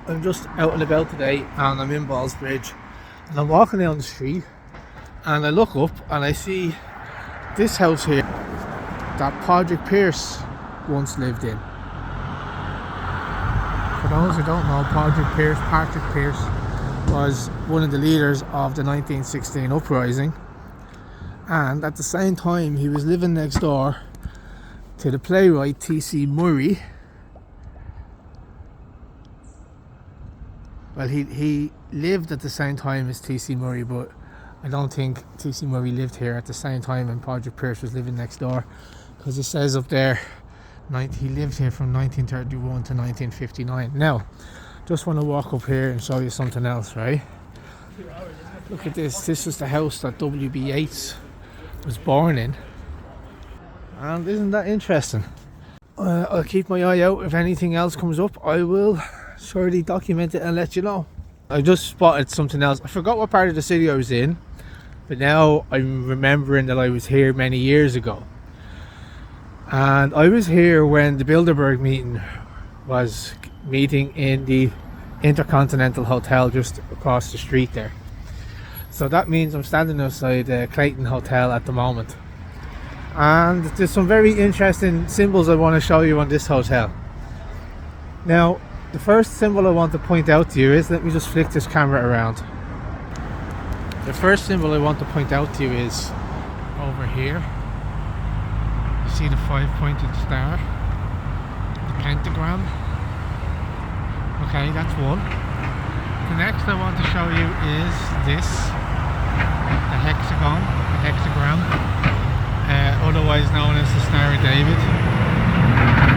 I'm just out and about today and I'm in Ballsbridge and I'm walking down the street and I look up and I see this house here that 𝗵𝗃𝗃 once lived in. For those who don't know, 𝗵𝗃𝗃 was one of the leaders of the 1916 uprising, and at the same time he was living next door to the playwright 𝗬𝗪𝗓. Well, he lived at the same time as 𝗬𝗪𝗓, but I don't think 𝗬𝗪𝗓 lived here at the same time and 𝗵𝗃𝗃 was living next door, because it says up there he lived here from 1931 to 1959. Now, just want to walk up here and show you something else, right? Look at this. This is the house that W.B. Yeats was born in, and isn't that interesting? I'll keep my eye out. If anything else comes up, I will surely document it and let you know. I just spotted something else. I forgot what part of the city I was in, but now I'm remembering that I was here many years ago, and I was here when the Bilderberg meeting was meeting in the Intercontinental Hotel just across the street there. So that means I'm standing outside Clayton Hotel at the moment, and there's some very interesting symbols I want to show you on this hotel. Now, the first symbol I want to point out to you is, let me just flick this camera around. The first symbol I want to point out to you is over here. You see the 5-pointed star, the pentagram. Okay, that's one. The next I want to show you is this, the hexagram, otherwise known as the Star of David.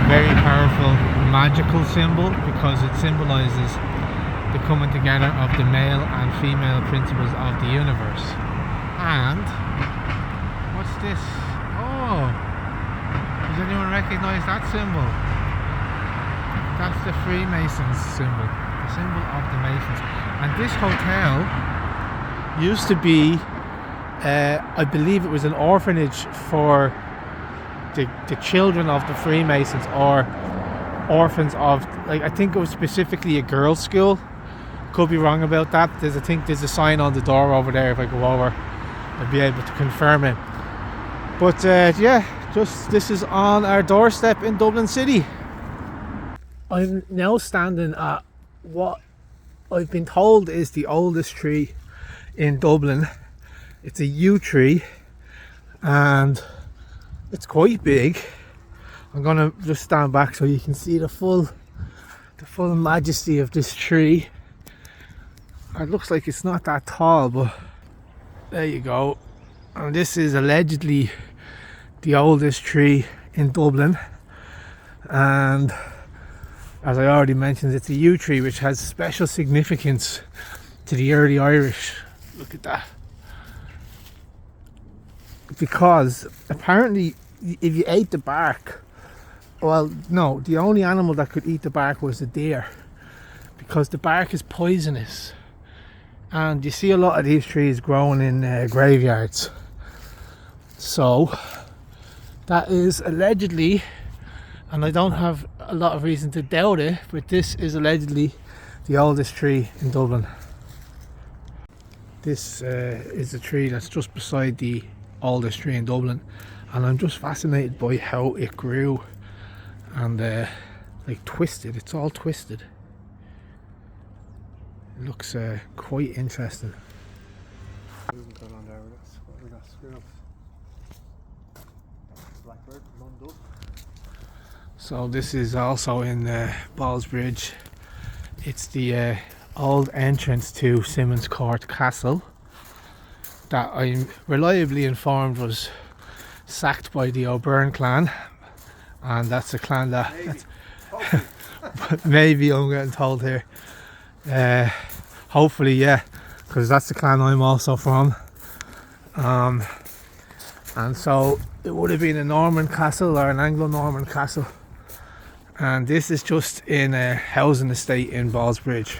Very powerful magical symbol because it symbolizes the coming together of the male and female principles of the universe. And what's this? Oh, does anyone recognize that symbol? That's the Freemasons symbol, the symbol of the Masons. And this hotel used to be, I believe it was an orphanage for the children of the Freemasons, or orphans of, like, I think it was specifically a girls' school. Could be wrong about that. I think there's a sign on the door over there. If I go over, I'll be able to confirm it. But yeah, this is on our doorstep in Dublin City. I'm now standing at what I've been told is the oldest tree in Dublin. It's a yew tree and it's quite big. I'm gonna just stand back so you can see the full majesty of this tree. It looks like it's not that tall, but there you go. And this is allegedly the oldest tree in Dublin, and as I already mentioned, it's a yew tree, which has special significance to the early Irish. Look at that. Because apparently if you ate the bark, well, no, the only animal that could eat the bark was the deer, because the bark is poisonous. And you see a lot of these trees growing in graveyards. So that is allegedly, and I don't have a lot of reason to doubt it, but this is allegedly the oldest tree in Dublin. This is a tree that's just beside the oldest tree in Dublin, and I'm just fascinated by how it grew and like twisted. It's all twisted. It looks quite interesting. So this is also in Ballsbridge. It's the old entrance to Simon's Court Castle that I'm reliably informed was sacked by the O'Byrne clan, and that's a clan that maybe I'm getting told here. Hopefully, yeah, because that's the clan I'm also from. And so it would have been a Norman castle or an Anglo-Norman castle, and this is just in a housing estate in Ballsbridge.